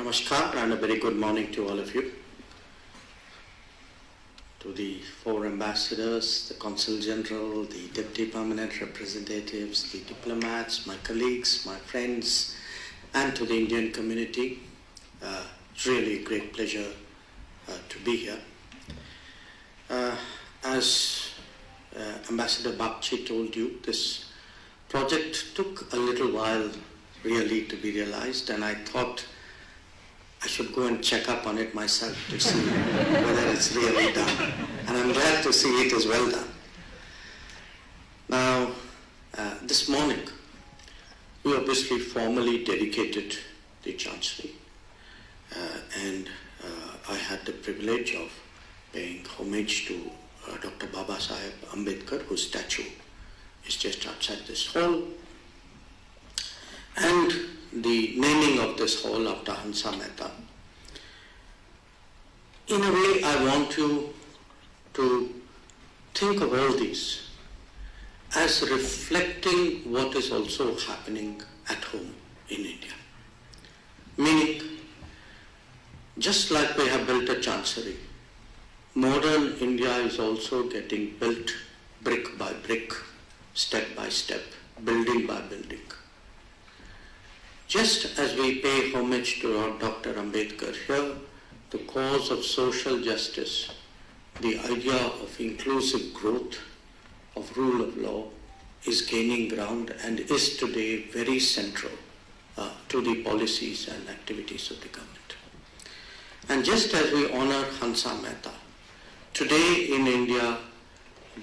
Namaskar and a very good morning to all of you. To the four ambassadors, the Consul General, the Deputy Permanent Representatives, the diplomats, my colleagues, my friends, and to the Indian community, it's really a great pleasure to be here. As Ambassador Bagchi told you, this project took a little while really to be realized, and I thought I should go and check up on it myself to see whether it's really done. And I'm glad to see it is well done. Now, this morning, we obviously formally dedicated the Chancery, and I had the privilege of paying homage to Dr. Baba Saheb Ambedkar, whose statue is just outside this hall, and the naming of this hall after Hansa Mehta. In a way, I want you to think of all these as reflecting what is also happening at home in India. Meaning, just like we have built a chancery, modern India is also getting built brick by brick, step by step, building by building. Just as we pay homage to our Dr. Ambedkar here, the cause of social justice, the idea of inclusive growth, of rule of law, is gaining ground and is today very central to the policies and activities of the government. And just as we honor Hansa Mehta, today in India,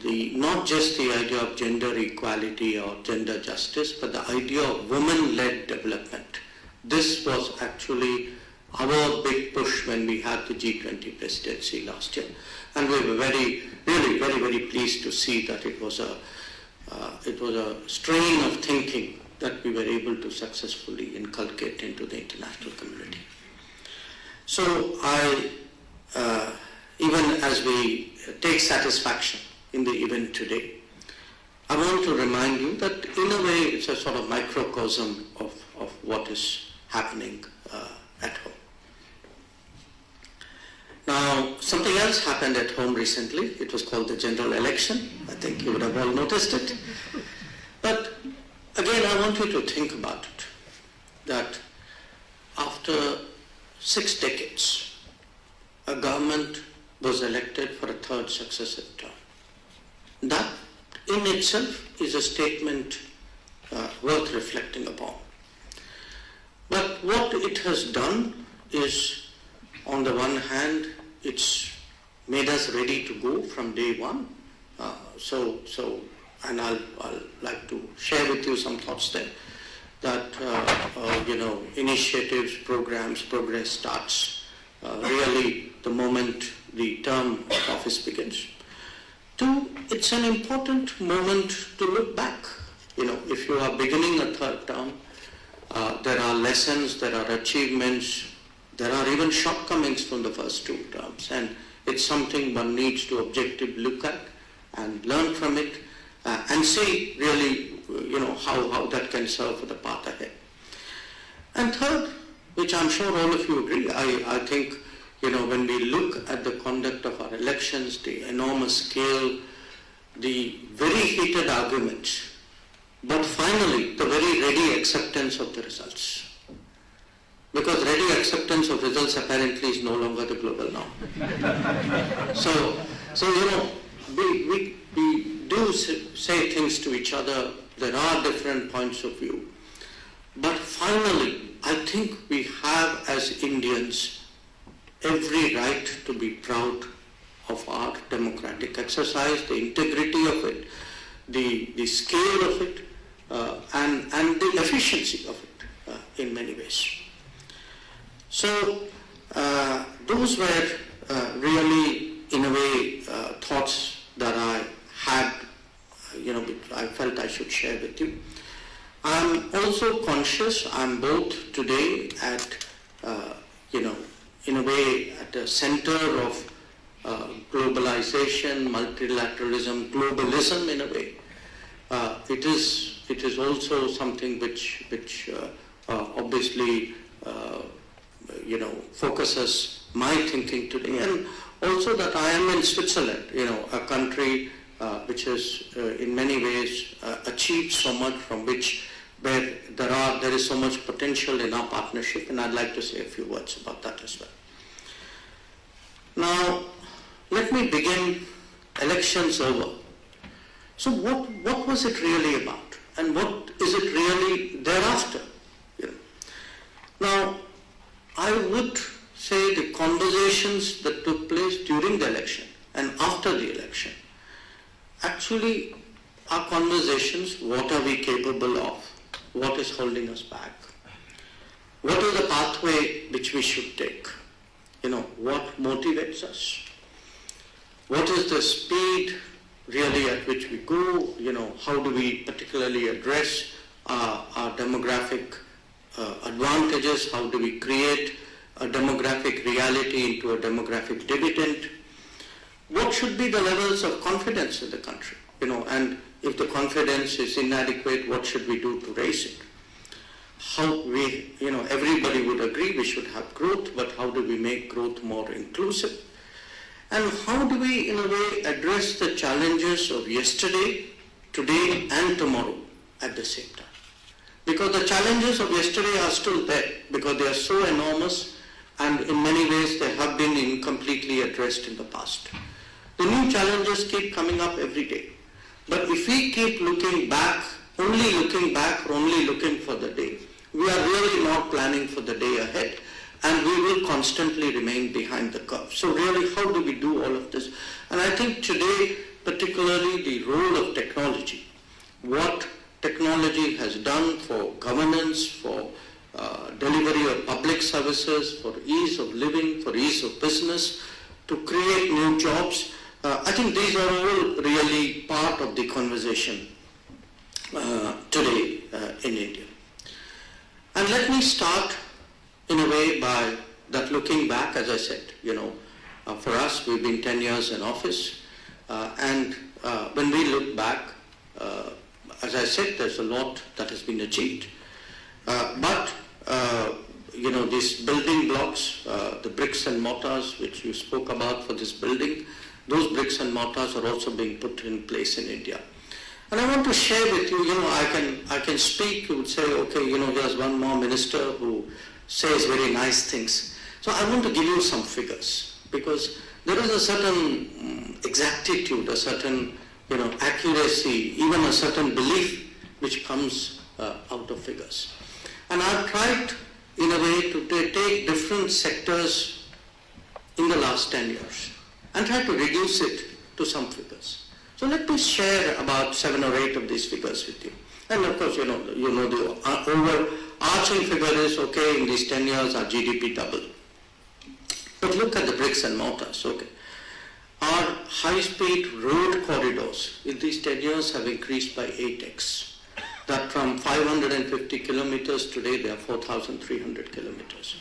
not just the idea of gender equality or gender justice, but the idea of women-led development. This was actually our big push when we had the G20 presidency last year. And we were really very pleased to see that it was a strain of thinking that we were able to successfully inculcate into the international community. So even as we take satisfaction in the event today, I want to remind you that in a way it's a sort of microcosm of what is happening at home. Now, something else happened at home recently. It was called the general election. I think you would have all noticed it. But again, I want you to think about it, that after 6 decades, a government was elected for a third successive term. That in itself is a statement worth reflecting upon. But what it has done is, on the one hand, it's made us ready to go from day one. And I'll like to share with you some thoughts there. That initiatives, programs, progress starts really the moment the term of office begins. 2, it's an important moment to look back. If you are beginning a third term, there are lessons, there are achievements, there are even shortcomings from the first 2 terms, and it's something one needs to objectively look at and learn from it and see really, how that can serve for the path ahead. And third, which I'm sure all of you agree, I think, when we look at the conduct of our elections, the enormous scale, the very heated arguments, but finally the very ready acceptance of the results. Because ready acceptance of results apparently is no longer the global norm. So we do say things to each other, there are different points of view. But finally, I think we have as Indians every right to be proud of our democratic exercise, the integrity of it, the scale of it, and the efficiency of it in many ways. So those were really, in a way, thoughts that I had, I felt I should share with you. I'm also conscious, I'm both today at, in a way, at the center of globalization, multilateralism, globalism in a way. It is also something which obviously focuses my thinking today, and also that I am in Switzerland, a country which has in many ways achieved so much, from which where there is so much potential in our partnership, and I'd like to say a few words about that as well. Now, let me begin. Elections over. So what was it really about, and what is it really thereafter? Now, I would say the conversations that took place during the election and after the election actually are conversations. What are we capable of? What is holding us back? What is the pathway which we should take? What motivates us? What is the speed really at which we go? How do we particularly address our demographic advantages? How do we create a demographic reality into a demographic dividend? What should be the levels of confidence in the country? And if the confidence is inadequate, what should we do to raise it? Everybody would agree we should have growth, but how do we make growth more inclusive? And how do we, in a way, address the challenges of yesterday, today, and tomorrow at the same time? Because the challenges of yesterday are still there, because they are so enormous, and in many ways they have been incompletely addressed in the past. The new challenges keep coming up every day. But if we keep looking back, or only looking for the day, we are really not planning for the day ahead, and we will constantly remain behind the curve. So really, how do we do all of this? And I think today, particularly the role of technology, what technology has done for governance, for delivery of public services, for ease of living, for ease of business, to create new jobs, I think these are all really part of the conversation today in India. And let me start in a way by that looking back, as I said, for us, we've been 10 years in office, and when we look back, as I said, there's a lot that has been achieved. But these building blocks, the bricks and mortars which you spoke about for this building, those bricks and mortars are also being put in place in India. And I want to share with you, I can speak, you would say, okay, here's one more minister who says very nice things. So I want to give you some figures, because there is a certain exactitude, a certain accuracy, even a certain belief which comes out of figures. And I've tried in a way to take different sectors in the last 10 years and try to reduce it to some figures. So let me share about 7 or 8 of these figures with you. And of course, the overarching figure is, okay, in these 10 years our GDP doubled. But look at the bricks and mortars, okay. Our high-speed road corridors in these 10 years have increased by 8x. That from 550 kilometers, today they are 4,300 kilometers.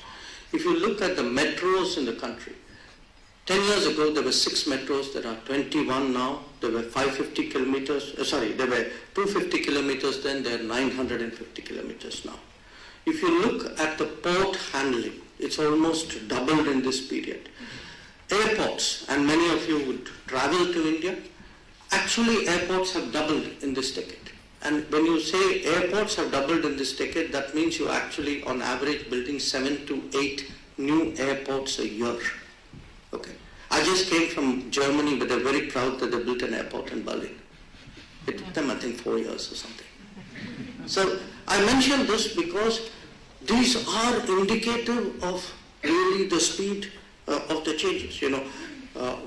If you look at the metros in the country, 10 years ago there were 6 metros, there are 21 now. There were 550 kilometers, there were 250 kilometers then, there are 950 kilometers now. If you look at the port handling, it's almost doubled in this period. Airports, and many of you would travel to India, actually airports have doubled in this decade. And when you say airports have doubled in this decade, that means you're actually on average building 7 to 8 new airports a year. Okay. I just came from Germany, but they're very proud that they built an airport in Berlin. It took them, I think, 4 years or something. So I mention this because these are indicative of really the speed of the changes.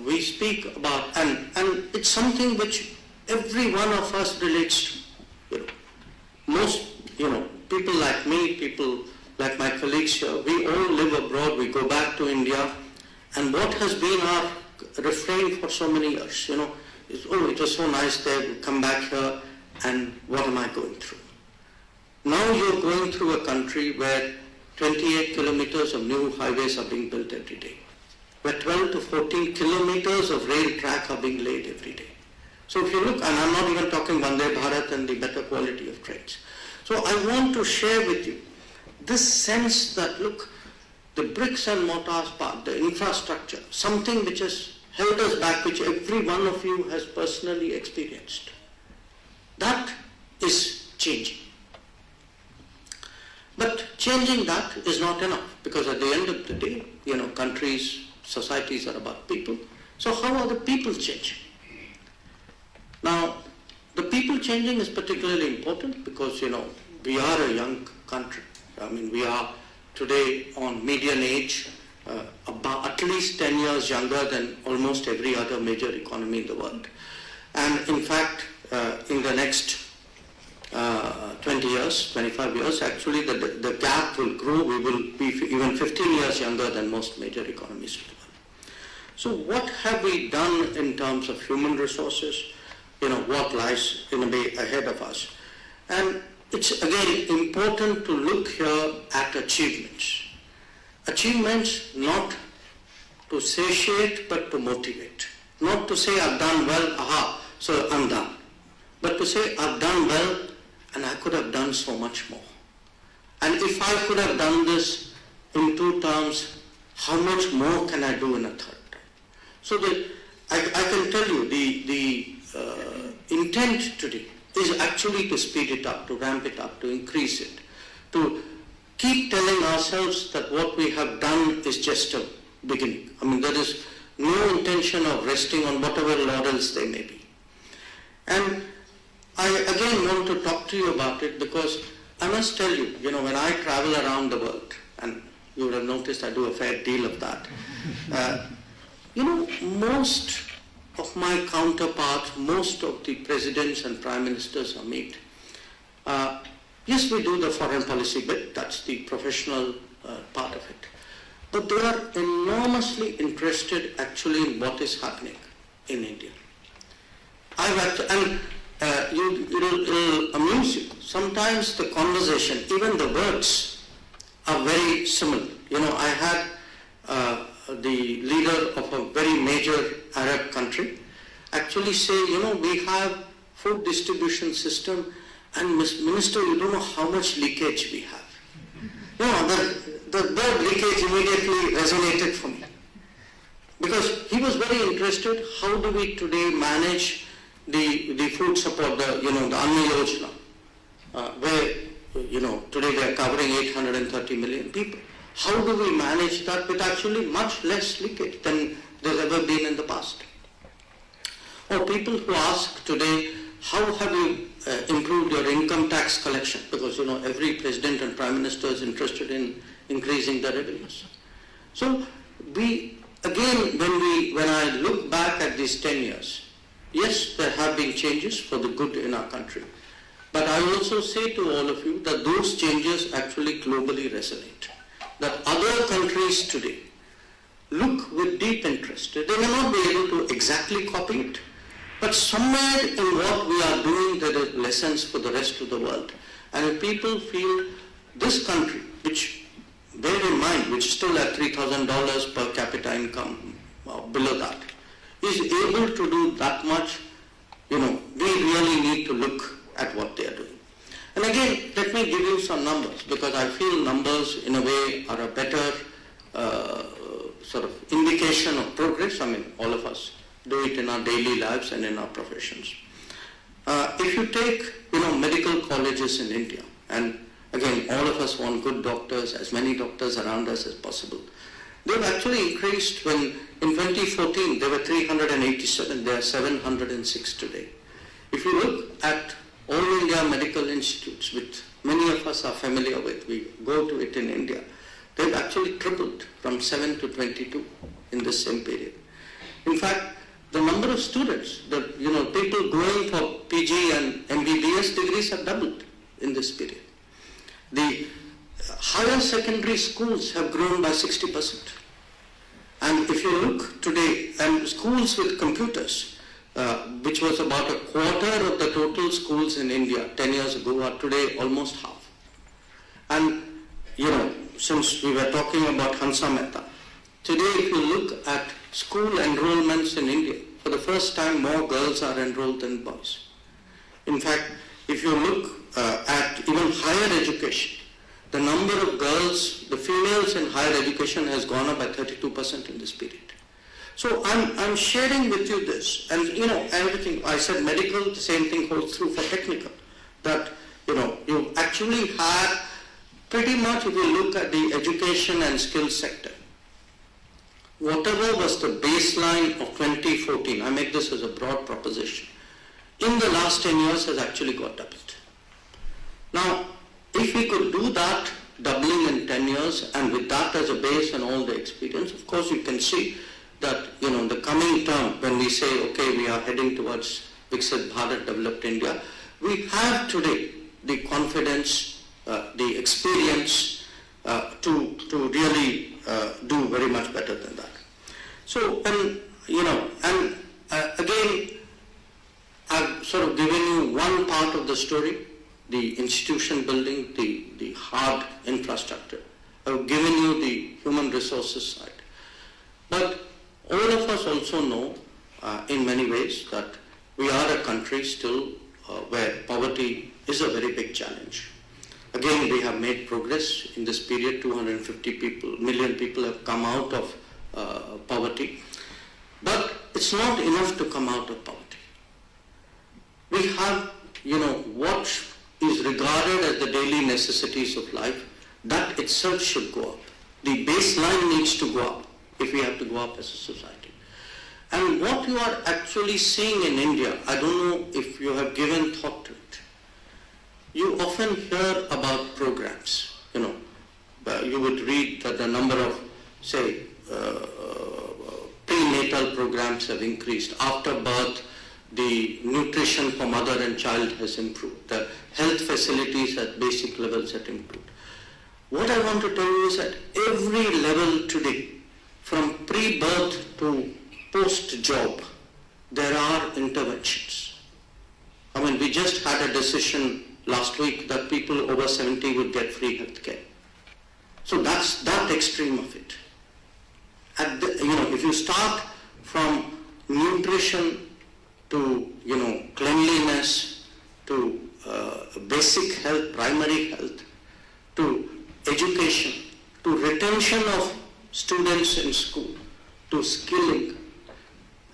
We speak about, and it's something which every one of us relates to. Most, people like me, people like my colleagues here, we all live abroad, we go back to India, and what has been our refrain for so many years, is, oh, it was so nice there, we come back here, and what am I going through? Now you're going through a country where 28 kilometers of new highways are being built every day, where 12 to 14 kilometers of rail track are being laid every day. So if you look, and I'm not even talking Vande Bharat and the better quality of trains. So I want to share with you this sense that, look, the bricks and mortar part, the infrastructure, something which has held us back, which every one of you has personally experienced. That is changing. But changing that is not enough, because at the end of the day, countries, societies are about people. So how are the people changing? Now, the people changing is particularly important because, we are a young country. I mean, we are today on median age, about at least 10 years younger than almost every other major economy in the world. And in fact, in the next 20 years, 25 years, actually the gap will grow. We will be even 15 years younger than most major economies in the world. So what have we done in terms of human resources? What lies in a way ahead of us? And it's again important to look here at achievements. Achievements not to satiate but to motivate. Not to say I've done well, aha, so I'm done. But to say I've done well and I could have done so much more. And if I could have done this in 2 terms, how much more can I do in a 3rd term? So I can tell you the intent today is actually to speed it up, to ramp it up, to increase it, to keep telling ourselves that what we have done is just a beginning. I mean, there is no intention of resting on whatever laurels they may be. And I again want to talk to you about it because I must tell you, when I travel around the world, and you would have noticed I do a fair deal of that, most of my counterparts, most of the presidents and prime ministers I meet, yes, we do the foreign policy bit, that's the professional part of it. But they are enormously interested actually in what is happening in India. It'll amuse you. Sometimes the conversation, even the words, are very similar. I had the leader of a very major Arab country actually say, we have food distribution system and Minister, you don't know how much leakage we have. The word leakage immediately resonated for me. Because he was very interested, how do we today manage the food support, the Anna Yojana, where, today they are covering 830 million people. How do we manage that with actually much less leakage than there's ever been in the past? Or people who ask today, how have you improved your income tax collection? Because, every president and prime minister is interested in increasing the revenues. So we, again, when I look back at these 10 years, yes, there have been changes for the good in our country. But I also say to all of you that those changes actually globally resonate. That other countries today look with deep interest. They may not be able to exactly copy it, but somewhere in what we are doing there are lessons for the rest of the world. And if people feel this country, which bear in mind, which is still at $3,000 per capita income, below that, is able to do that much, we really need to look at what they are doing. And again, let me give you some numbers, because I feel numbers in a way are a better sort of indication of progress. I mean, all of us do it in our daily lives and in our professions. If you take, medical colleges in India, and again, all of us want good doctors, as many doctors around us as possible. They've actually increased when, in 2014, there were 387, there are 706 today. If you look at all India medical institutes, which many of us are familiar with, we go to it in India, they've actually tripled from 7 to 22 in the same period. In fact, the number of students, people going for PG and MBBS degrees have doubled in this period. The higher secondary schools have grown by 60%. And if you look today, and schools with computers, which was about a quarter of the total schools in India 10 years ago, are today almost half. And, since we were talking about Hansa Mehta, today if you look at school enrollments in India, for the first time more girls are enrolled than boys. In fact, if you look at even higher education, the number of girls, the females in higher education has gone up by 32% in this period. So I'm sharing with you this, and everything, I said medical, the same thing holds true for technical, that you actually had pretty much, if you look at the education and skills sector, whatever was the baseline of 2014, I make this as a broad proposition, in the last 10 years has actually got doubled. Now, if we could do that, doubling in 10 years, and with that as a base and all the experience, of course you can see that, the coming term, when we say, okay, we are heading towards Viksit Bharat, developed India, we have today the confidence, the experience to really do very much better than that. So, again, I've sort of given you one part of the story, the institution building, the hard infrastructure. I've given you the human resources side. But all of us also know, in many ways, that we are a country still where poverty is a very big challenge. Again, we have made progress in this period. 250 million people have come out of poverty. But it's not enough to come out of poverty. We have, what is regarded as the daily necessities of life, that itself should go up. The baseline needs to go up if we have to go up as a society. And what you are actually seeing in India, I don't know if you have given thought to it. You often hear about programs, you would read that the number of, say, prenatal programs have increased. After birth, the nutrition for mother and child has improved. The health facilities at basic levels have improved. What I want to tell you is at every level today, from pre-birth to post-job, there are interventions. I mean, we just had a decision last week that people over 70 would get free health care. So that's that extreme of it. If you start from nutrition to, cleanliness, to basic health, primary health, to education, to retention of students in school, to skilling.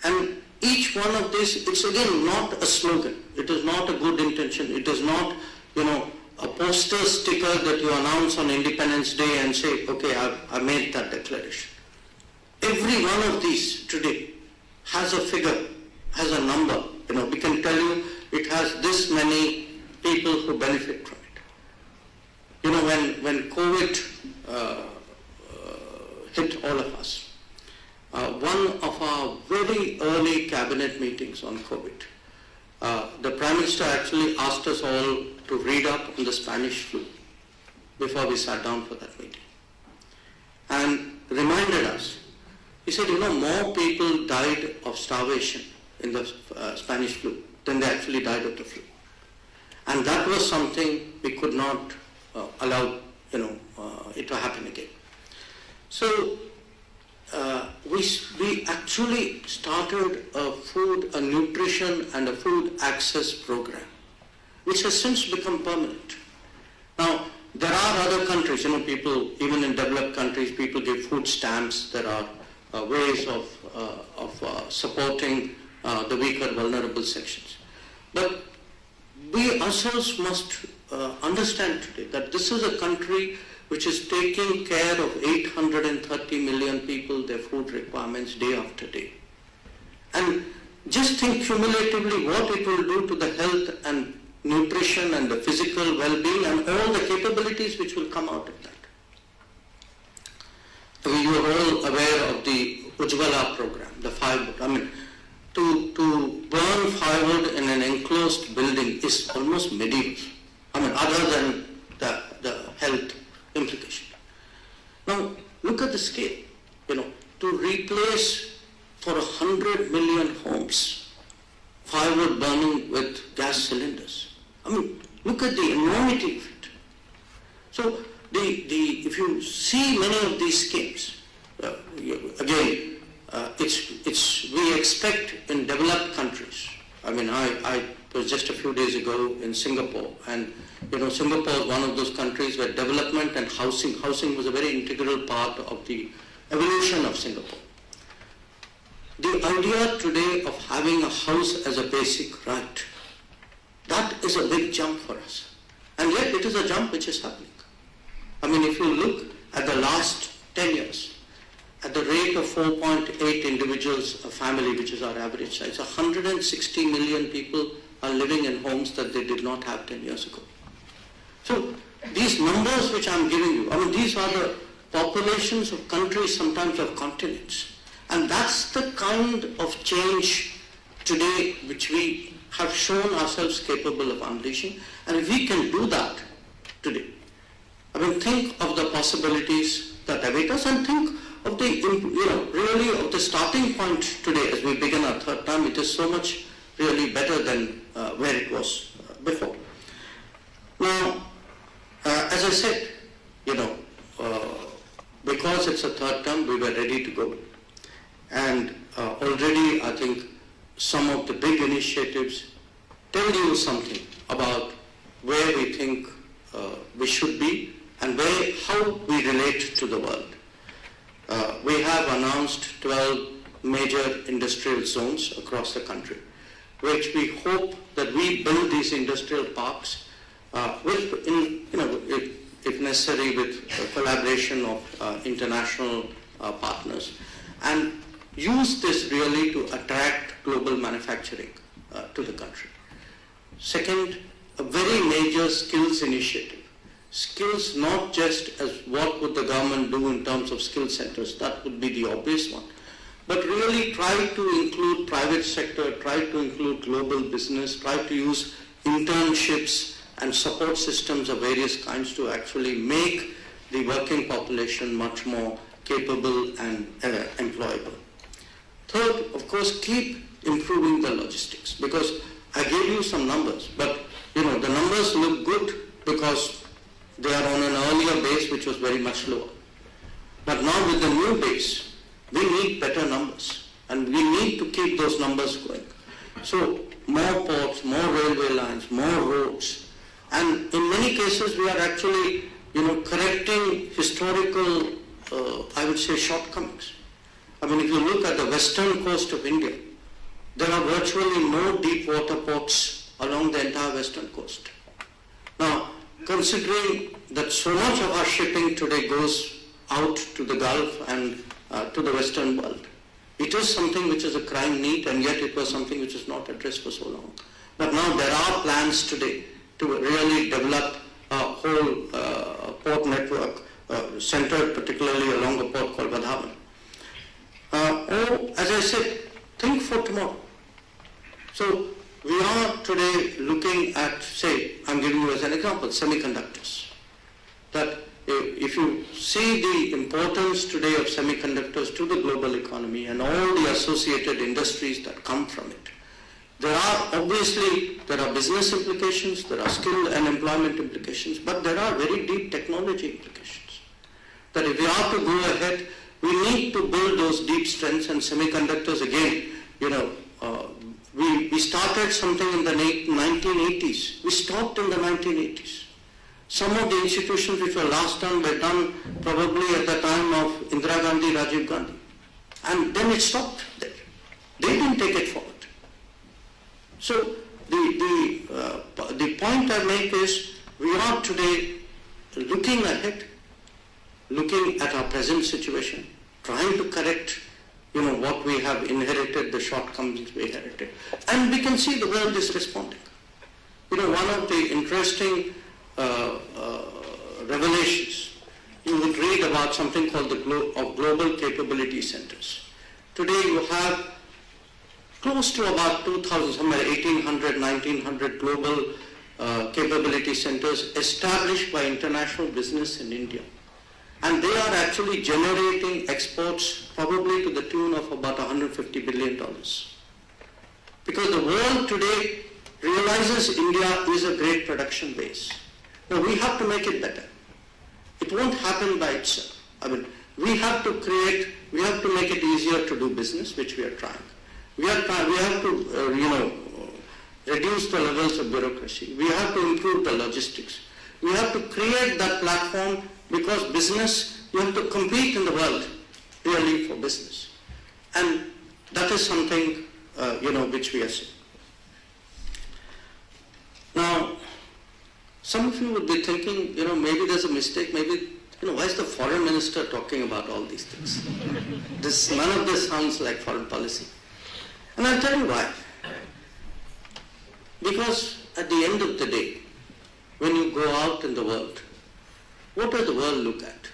And each one of these, it's again not a slogan. It is not a good intention. It is not, a poster sticker that you announce on Independence Day and say, okay, I made that declaration. Every one of these today has a figure, has a number. We can tell you it has this many people who benefit from it. When COVID hit all of us, one of our very early cabinet meetings on COVID, the Prime Minister actually asked us all to read up on the Spanish flu before we sat down for that meeting, and reminded us. He said, more people died of starvation in the Spanish flu than they actually died of the flu. And that was something we could not allow, it to happen again. So we actually started a nutrition and a food access program, which has since become permanent. Now, there are other countries, people, even in developed countries, people give food stamps. There are ways of supporting the weaker, vulnerable sections. But we ourselves must understand today that this is a country which is taking care of 830 million people, their food requirements day after day. And just think cumulatively what it will do to the health and nutrition and the physical well-being and all the capabilities which will come out of that. You are all aware of the Ujjwala program, the firewood. To burn firewood in an enclosed building is almost medieval. Other than the health implication. Now, look at the scale. To replace for 100 million homes firewood burning with gas cylinders. Look at the enormity of it. So, if you see many of these schemes, again, we expect in developed countries. I it was just a few days ago in Singapore, and Singapore is one of those countries where development and housing was a very integral part of the evolution of Singapore. The idea today of having a house as a basic right, that is a big jump for us. And yet it is a jump which is happening. I mean, if you look at the last 10 years, at the rate of 4.8 individuals a family, which is our average size, 160 million people are living in homes that they did not have 10 years ago. So these numbers which I'm giving you, I mean, these are the populations of countries, sometimes of continents. And that's the kind of change today which we have shown ourselves capable of unleashing. And if we can do that today, I mean, think of the possibilities that await us, and think of the, really of the starting point today as we begin our third term. It is so much really better than where it was before. Now, as I said, because it's a third term, we were ready to go. And already I think some of the big initiatives tell you something about where we think we should be and how we relate to the world. We have announced 12 major industrial zones across the country, which we hope that we build these industrial parks if necessary, with collaboration of international partners, and use this really to attract global manufacturing to the country. Second, a very major skills initiative. Skills not just as what would the government do in terms of skill centers, that would be the obvious one, but really try to include private sector, try to include global business, try to use internships and support systems of various kinds to actually make the working population much more capable and employable. Third, of course, keep improving the logistics, because I gave you some numbers, but the numbers look good because they are on an earlier base which was very much lower. But now with the new base, we need better numbers, and we need to keep those numbers going. So more ports, more railway lines, more roads, and in many cases we are actually correcting historical, I would say, shortcomings. I mean, if you look at the western coast of India, there are virtually no deep water ports along the entire western coast. Now, considering that so much of our shipping today goes out to the Gulf and to the Western world, it is something which is a crying need, and yet it was something which is not addressed for so long. But now there are plans today to really develop a whole port network centered particularly along a port called Vadhavan. Or, as I said, think for tomorrow. So we are today looking at, say, I'm giving you as an example, semiconductors. That if you see the importance today of semiconductors to the global economy and all the associated industries that come from it, there are business implications, there are skill and employment implications, but there are very deep technology implications. That if we are to go ahead, we need to build those deep strengths, and semiconductors again, we started something in the 1980s. We stopped in the 1980s. Some of the institutions which were last done were done probably at the time of Indira Gandhi, Rajiv Gandhi. And then it stopped there. They didn't take it forward. So the point I make is we are today looking ahead, looking at our present situation, trying to correct what we have inherited, the shortcomings we inherited. And we can see the world is responding. One of the interesting revelations, you would read about something called the Global Capability Centers. Today you have close to about 2,000, somewhere 1,800, 1,900 global capability centers established by international business in India. And they are actually generating exports probably to the tune of about $150 billion. Because the world today realizes India is a great production base. Now we have to make it better. It won't happen by itself. I mean, we have to make it easier to do business, which we are trying. We have to, reduce the levels of bureaucracy. We have to improve the logistics. We have to create that platform because business, you have to compete in the world really for business. And that is something, which we are seeing. Now, some of you would be thinking, maybe there's a mistake, maybe, why is the foreign minister talking about all these things? None of this sounds like foreign policy. And I'll tell you why. Because at the end of the day, when you go out in the world, what does the world look at?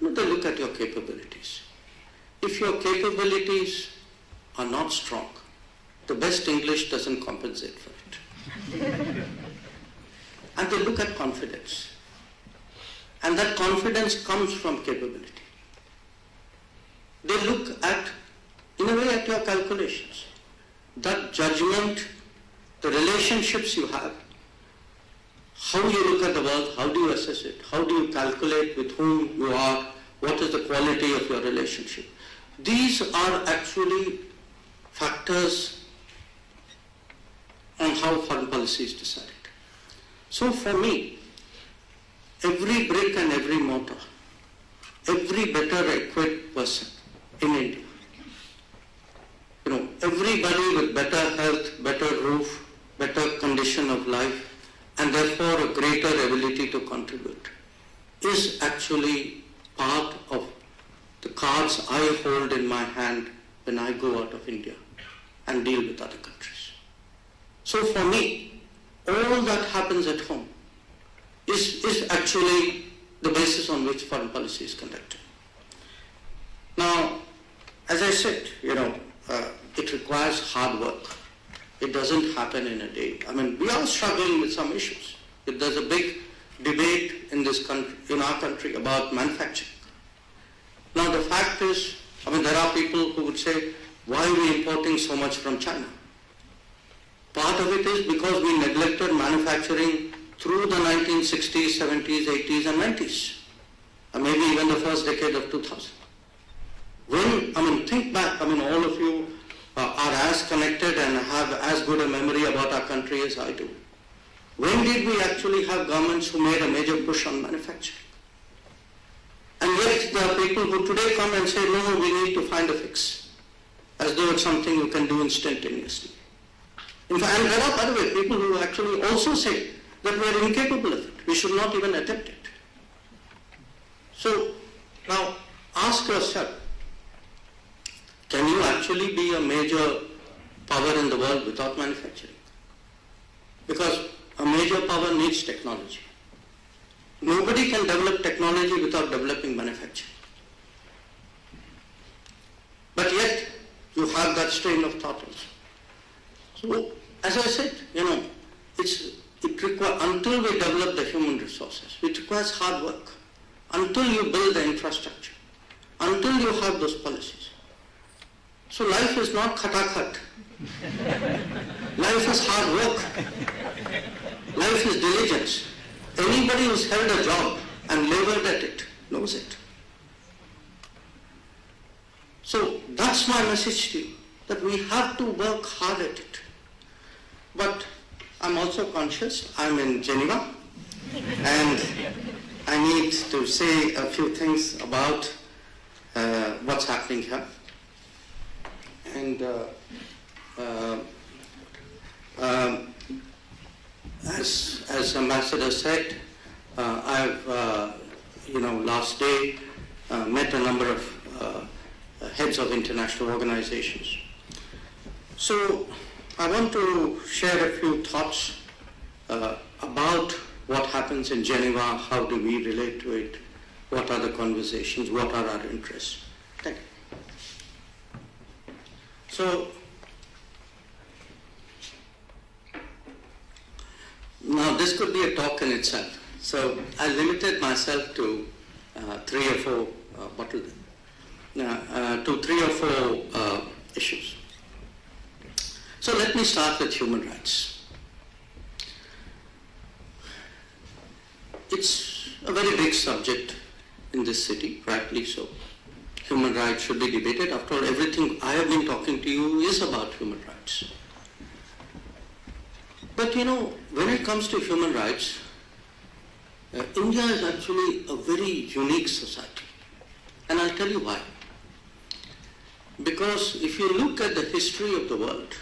They look at your capabilities. If your capabilities are not strong, the best English doesn't compensate for it. And they look at confidence. And that confidence comes from capability. They look at, in a way, at your calculations. That judgment, the relationships you have, how you look at the world, how do you assess it, how do you calculate with whom you are, what is the quality of your relationship. These are actually factors on how foreign policy is decided. So for me, every brick and every mortar, every better equipped person in India, everybody with better health, better roof, better condition of life, and therefore a greater ability to contribute, is actually part of the cards I hold in my hand when I go out of India and deal with other countries. So for me, all that happens at home is actually the basis on which foreign policy is conducted. Now, as I said, it requires hard work. It doesn't happen in a day. We are struggling with some issues. There's a big debate in this country, in our country, about manufacturing. Now the fact is, there are people who would say, why are we importing so much from China? Part of it is because we neglected manufacturing through the 1960s, 70s, 80s and 90s. Maybe even the first decade of 2000. Think back, all of you are as connected and have as good a memory about our country as I do. When did we actually have governments who made a major push on manufacturing? And yet there are people who today come and say, no, we need to find a fix, as though it's something you can do instantaneously. In fact, and there are, by the way, people who actually also say that we are incapable of it. We should not even attempt it. So now ask yourself, can you actually be a major power in the world without manufacturing? Because a major power needs technology. Nobody can develop technology without developing manufacturing. But yet, you have that strain of thought also. So, as I said, it requires, until we develop the human resources, it requires hard work. Until you build the infrastructure, until you have those policies. So life is not khatakhat. Life is hard work. Life is diligence. Anybody who's held a job and labored at it knows it. So that's my message to you, that we have to work hard at it. But I'm also conscious, I'm in Geneva, and I need to say a few things about what's happening here. And as Ambassador said, I've last day met a number of heads of international organizations. So I want to share a few thoughts about what happens in Geneva, how do we relate to it, what are the conversations, what are our interests. Thank you. So, now this could be a talk in itself. So I limited myself to three or four issues. So let me start with human rights. It's a very big subject in this city, rightly so. Human rights should be debated. After all, everything I have been talking to you is about human rights. But when it comes to human rights, India is actually a very unique society. And I'll tell you why. Because if you look at the history of the world,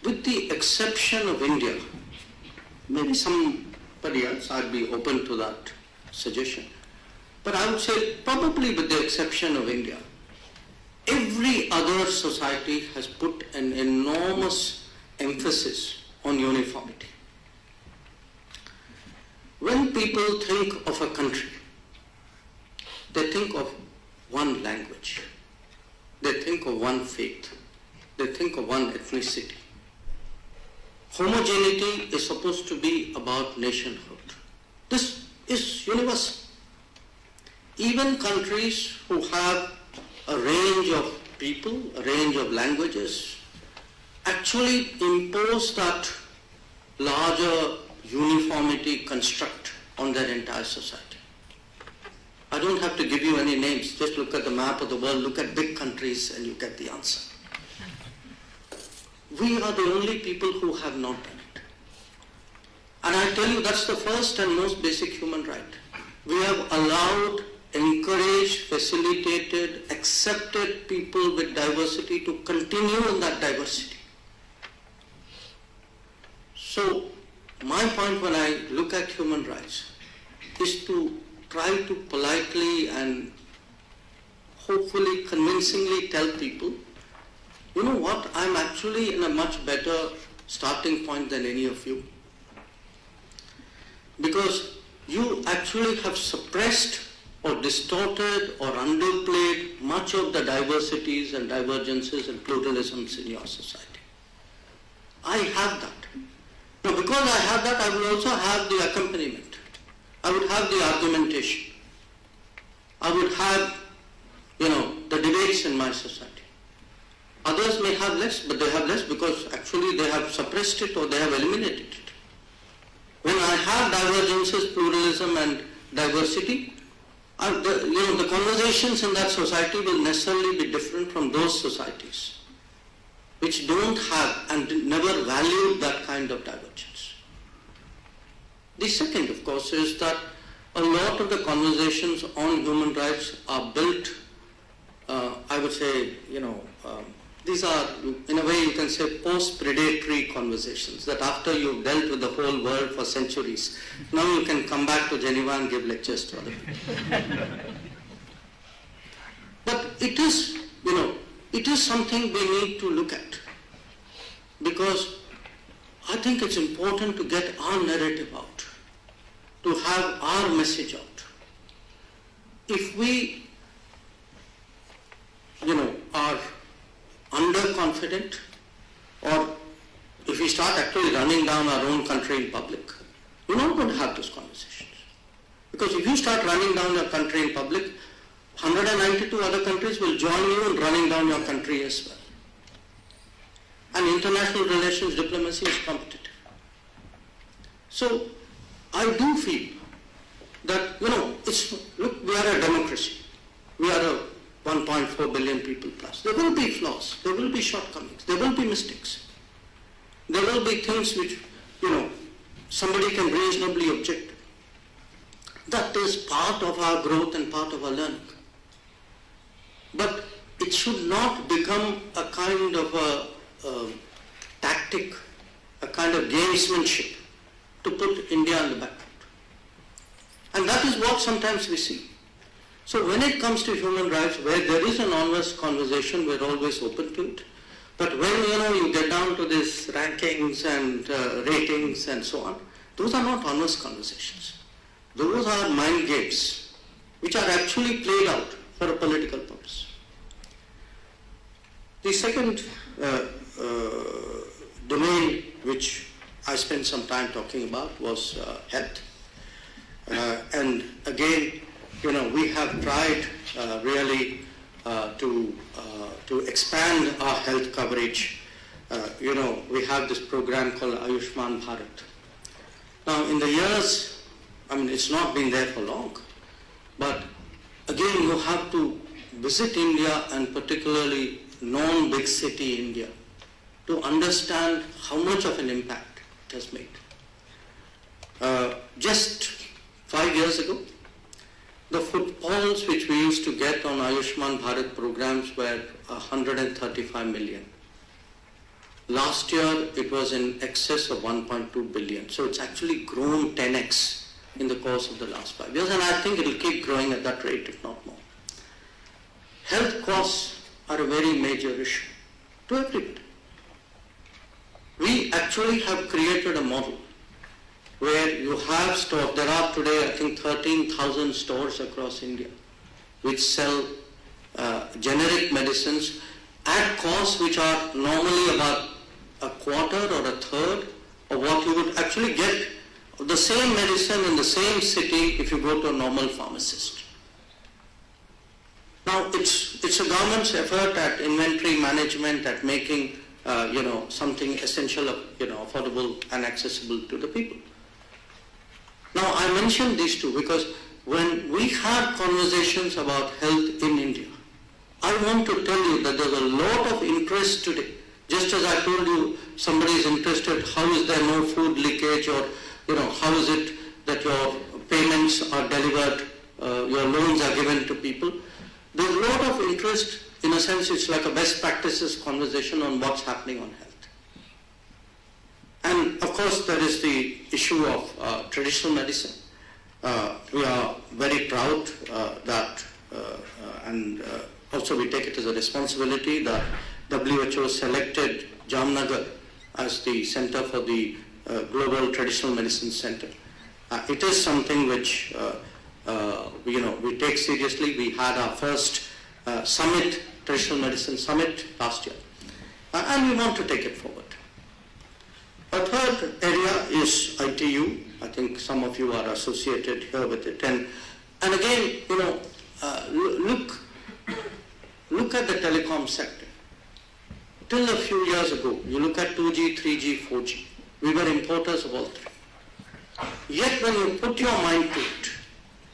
with the exception of India, maybe somebody else, I'd be open to that suggestion. But I would say probably with the exception of India, every other society has put an enormous emphasis on uniformity. When people think of a country, they think of one language, they think of one faith, they think of one ethnicity. Homogeneity is supposed to be about nationhood. This is universal. Even countries who have a range of people, a range of languages, actually impose that larger uniformity construct on their entire society. I don't have to give you any names, just look at the map of the world, look at big countries and you get the answer. We are the only people who have not done it. And I tell you, that's the first and most basic human right. We have allowed, encouraged, facilitated, accepted people with diversity to continue in that diversity. So, my point when I look at human rights is to try to politely and hopefully convincingly tell people, you know what, I'm actually in a much better starting point than any of you. Because you actually have suppressed or distorted or underplayed much of the diversities and divergences and pluralisms in your society. I have that. Now, because I have that, I will also have the accompaniment. I would have the argumentation. I would have, the debates in my society. Others may have less, but they have less because actually they have suppressed it or they have eliminated it. When I have divergences, pluralism and diversity, the conversations in that society will necessarily be different from those societies which don't have and never valued that kind of divergence. The second, of course, is that a lot of the conversations on human rights are built, I would say, these are, in a way, you can say post-predatory conversations, that after you've dealt with the whole world for centuries, now you can come back to Geneva and give lectures to other people. But it is something we need to look at, because I think it's important to get our narrative out, to have our message out. If we, are underconfident, or if we start actually running down our own country in public, we're not going to have those conversations. Because if you start running down your country in public, 192 other countries will join you in running down your country as well. And international relations diplomacy is competitive. So I do feel that, look, we are a democracy. We are a 1.4 billion people plus. There will be flaws, there will be shortcomings, there will be mistakes. There will be things which, somebody can reasonably object to. That is part of our growth and part of our learning. But it should not become a kind of a tactic, a kind of gamesmanship to put India on the back foot. And that is what sometimes we see. So when it comes to human rights, where there is an honest conversation, we're always open to it. But when you get down to these rankings and ratings and so on, those are not honest conversations. Those are mind games, which are actually played out for a political purpose. The second domain which I spent some time talking about was health. And again, we have tried really to expand our health coverage. We have this program called Ayushman Bharat. Now, in the years, it's not been there for long, but again, you have to visit India, and particularly non-big city India, to understand how much of an impact it has made. Just 5 years ago, the footfalls which we used to get on Ayushman Bharat programs were 135 million. Last year, it was in excess of 1.2 billion. So it's actually grown 10x in the course of the last 5 years, and I think it will keep growing at that rate, if not more. Health costs are a very major issue to everybody. We actually have created a model where you have stores. There are today, I think, 13,000 stores across India which sell generic medicines at costs which are normally about a quarter or a third of what you would actually get the same medicine in the same city if you go to a normal pharmacist. Now, it's a government's effort at inventory management, at making something essential, affordable and accessible to the people. Now, I mention these two because when we have conversations about health in India, I want to tell you that there's a lot of interest today. Just as I told you, somebody is interested, how is there no food leakage, or how is it that your payments are delivered, your loans are given to people. There's a lot of interest. In a sense, it's like a best practices conversation on what's happening on health. And of course, there is the issue of traditional medicine. We are very proud that, and also we take it as a responsibility that WHO selected Jamnagar as the center for the Global Traditional Medicine Center. It is something which we take seriously. We had our first summit, Traditional Medicine Summit last year, and we want to take it forward. A third area is ITU. I think some of you are associated here with it. And again, look at the telecom sector. Till a few years ago, you look at 2G, 3G, 4G. We were importers of all three. Yet when you put your mind to it,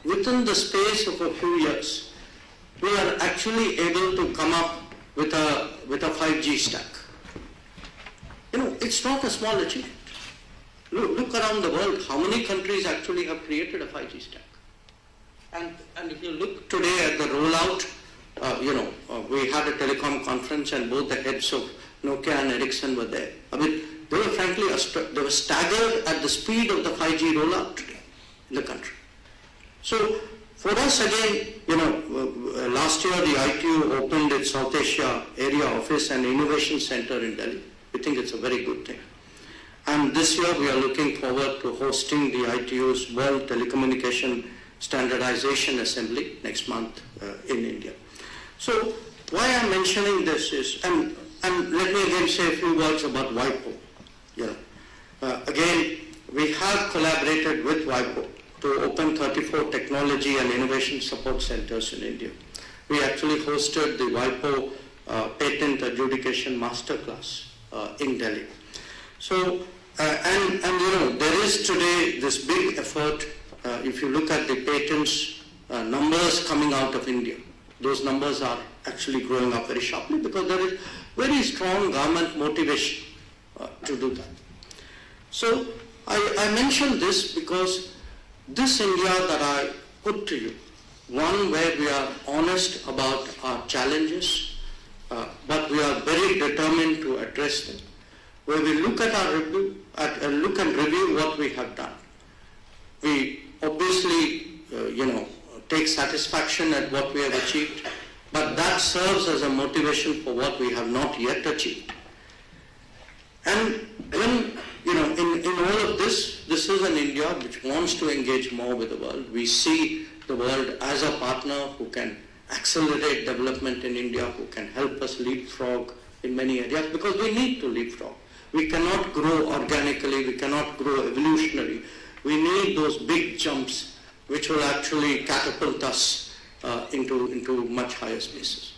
within the space of a few years, we are actually able to come up with a 5G stack. It's not a small achievement. Look around the world, how many countries actually have created a 5G stack? And if you look today at the rollout, we had a telecom conference and both the heads of Nokia and Ericsson were there. I mean, they were frankly staggered at the speed of the 5G rollout today in the country. So for us again, last year the ITU opened its South Asia area office and innovation center in Delhi. We think it's a very good thing. And this year we are looking forward to hosting the ITU's World Telecommunication Standardization Assembly next month in India. So why I'm mentioning this is, and let me again say a few words about WIPO. Again, we have collaborated with WIPO to open 34 technology and innovation support centers in India. We actually hosted the WIPO Patent Adjudication Masterclass in Delhi. So, there is today this big effort. If you look at the patents numbers coming out of India, those numbers are actually growing up very sharply because there is very strong government motivation to do that. So I mention this because this India that I put to you, one where we are honest about our challenges, but we are very determined to address them, where we look at our review, look and review what we have done. We obviously, take satisfaction at what we have achieved, but that serves as a motivation for what we have not yet achieved. And when, in all of this is an India which wants to engage more with the world. We see the world as a partner who can accelerate development in India, who can help us leapfrog in many areas, because we need to leapfrog. We cannot grow organically, we cannot grow evolutionary. We need those big jumps which will actually catapult us into much higher spaces.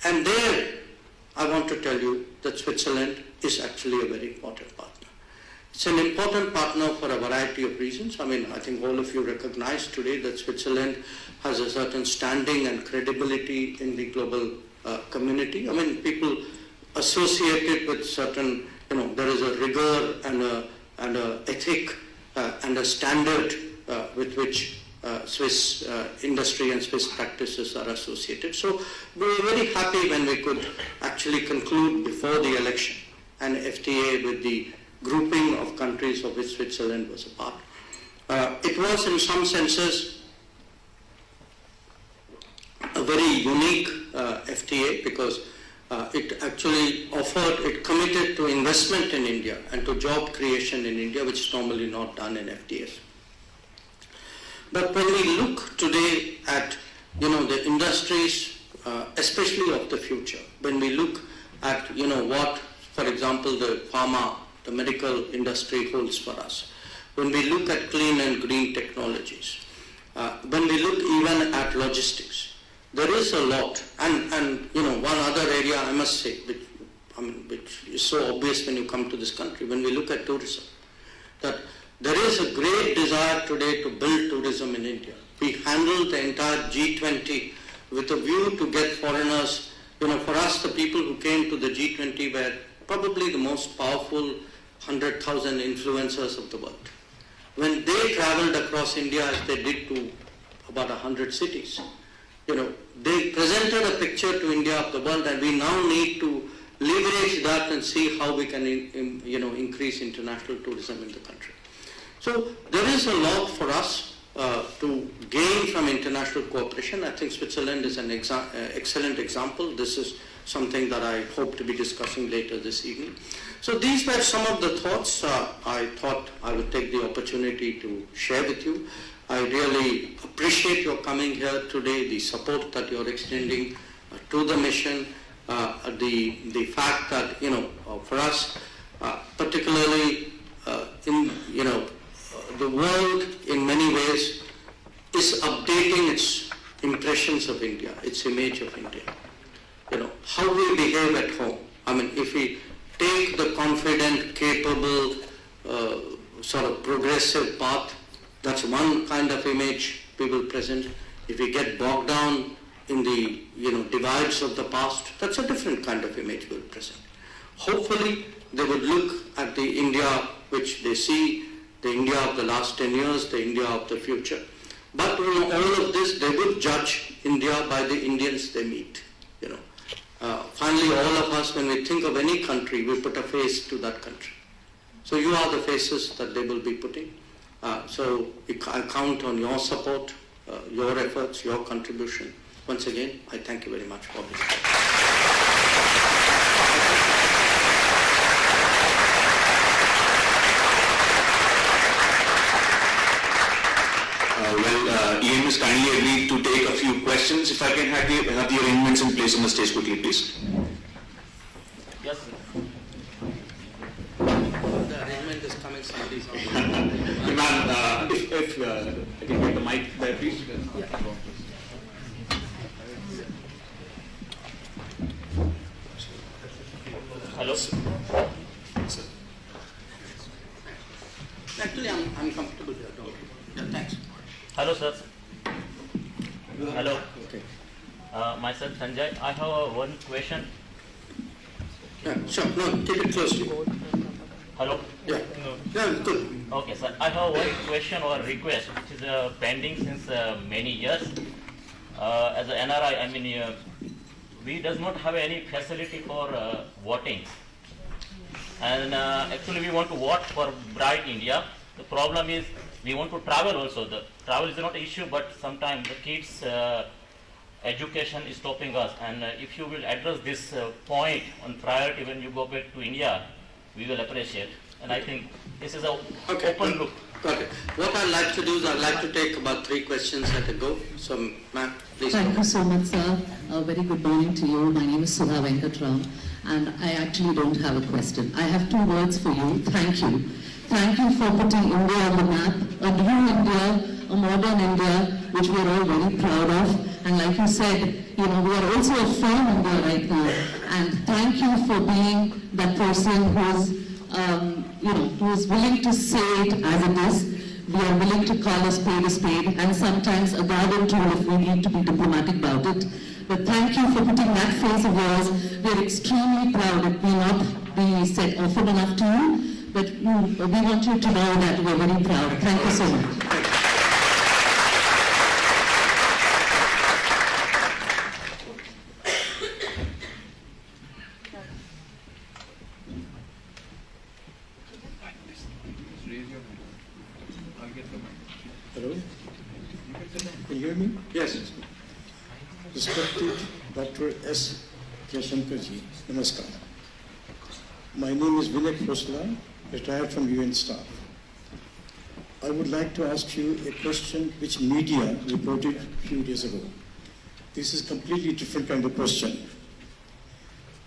And there, I want to tell you that Switzerland is actually a very important partner. It's an important partner for a variety of reasons. I mean, I think all of you recognize today that Switzerland has a certain standing and credibility in the global community. I mean, people associated with certain, there is a rigor and a ethic and a standard with which Swiss industry and Swiss practices are associated. So we were very happy when we could actually conclude before the election an FTA with the grouping of countries of which Switzerland was a part. It was in some senses a very unique FTA because it actually it committed to investment in India and to job creation in India, which is normally not done in FTAs. But when we look today at, the industries, especially of the future, when we look at, what, for example, the pharma, the medical industry holds for us, when we look at clean and green technologies, when we look even at logistics, there is a lot, and one other area I must say, which is so obvious when you come to this country, when we look at tourism, that there is a great desire today to build tourism in India. We handled the entire G20 with a view to get foreigners. For us, the people who came to the G20 were probably the most powerful 100,000 influencers of the world. When they traveled across India, as they did to about 100 cities, they presented a picture to India of the world, and we now need to leverage that and see how we can, increase international tourism in the country. So there is a lot for us to gain from international cooperation. I think Switzerland is an excellent example. This is something that I hope to be discussing later this evening. So these were some of the thoughts I thought I would take the opportunity to share with you. I really appreciate your coming here today, the support that you're extending to the mission, the fact that, for us, particularly the world in many ways is updating its impressions of India, its image of India. How we behave at home. If we take the confident, capable, sort of progressive path, that's one kind of image we will present. If we get bogged down in the divides of the past, that's a different kind of image we'll present. Hopefully, they would look at the India which they see, the India of the last 10 years, the India of the future. But all of this, they would judge India by the Indians they meet. Finally, all of us, when we think of any country, we put a face to that country. So you are the faces that they will be putting. So I count on your support, your efforts, your contribution. Once again, I thank you very much for this. Ian has kindly agreed to take a few questions. If I can have the arrangements in place on the stage quickly, please. Yes, sir. The arrangement is coming somebody's on. Ma'am, if I can get the mic there, please. Yeah. Hello. Actually, I'm comfortable here. Don't worry. Yeah, thanks. Hello, sir. Hello. Okay. Myself, Sanjay. I have one question. Yeah, sure. No, keep it close to you. Hello. Yeah. Yeah, good. Okay, sir. I have one question or request which is pending since many years. As an NRI, we does not have any facility for voting. And actually, we want to vote for Bright India. The problem is we want to travel also. The travel is not an issue, but sometimes the kids' education is stopping us. And if you will address this point on priority when you go back to India, we will appreciate. And I think this is an open look. Got it. What I'd like to do is I'd like to take about 3 questions at a go. So, ma'am, please. Thank you so much, sir. A very good morning to you. My name is Sudha Venkatram, and I actually don't have a question. I have 2 words for you. Thank you. Thank you for putting India on the map, a new India, a modern India, which we are all very proud of. And like you said, we are also a firm India right now. And thank you for being that person who is willing to say it as it is. We are willing to call a spade, and sometimes a garden tool if we need to be diplomatic about it. But thank you for putting that face of yours. We're extremely proud. It may not be said often enough to you, but we want you to know that we're very proud. Thank you so much. Hello? Can you hear me? Yes. Respected Dr. S. Jayashankarji, Namaskar. My name is Vinay Khosla, retired from UN staff. I would like to ask you a question which media reported a few days ago. This is a completely different kind of question.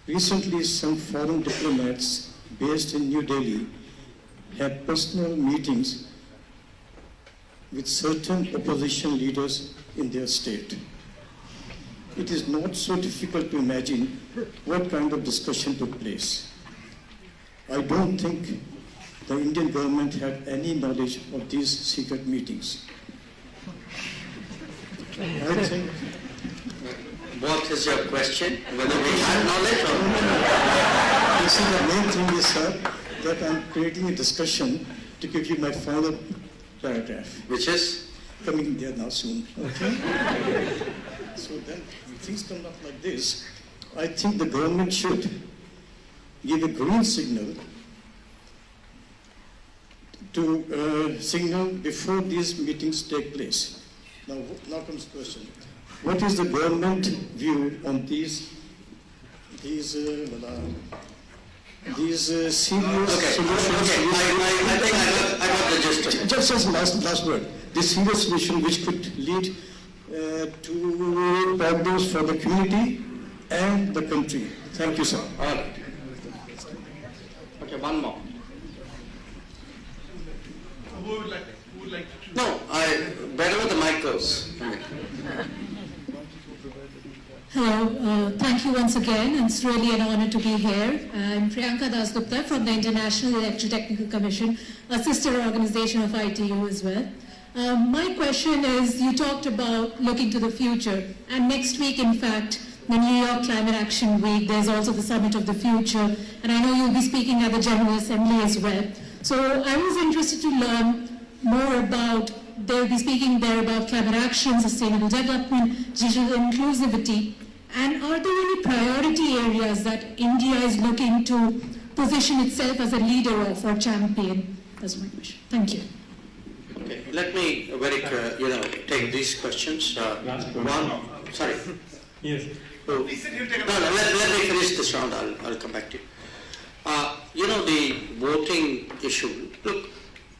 Recently, some foreign diplomats based in New Delhi had personal meetings with certain opposition leaders in their state. It is not so difficult to imagine what kind of discussion took place. I don't think the Indian government had any knowledge of these secret meetings. I think... What is your question? Whether we had knowledge or not? You see, the main thing is, sir, that I'm creating a discussion to give you my final paragraph. Which is? Coming there now soon, okay? So then, when things come up like this, I think the government should give a green signal to signal before these meetings take place. Now comes the question. What is the government view on these serious solutions? Okay. I think I got the gist. Just as last word, this serious solution which could lead to problems for the community and the country. Thank you, sir. All right. Okay, one more. Who would like to choose? No, wherever the mic goes. Hello, thank you once again. It's really an honor to be here. I'm Priyanka Dasgupta from the International Electrotechnical Commission, a sister organization of ITU as well. My question is, you talked about looking to the future, and next week, in fact, the New York Climate Action Week, there's also the Summit of the Future, and I know you'll be speaking at the General Assembly as well. So I was interested to learn more about, they'll be speaking there about climate action, sustainable development, digital inclusivity, and are there any priority areas that India is looking to position itself as a leader of or champion? That's my question. Thank you. Okay, let me take these questions. One, sorry. Yes. No, let me finish this round. I'll come back to you. The voting issue. Look,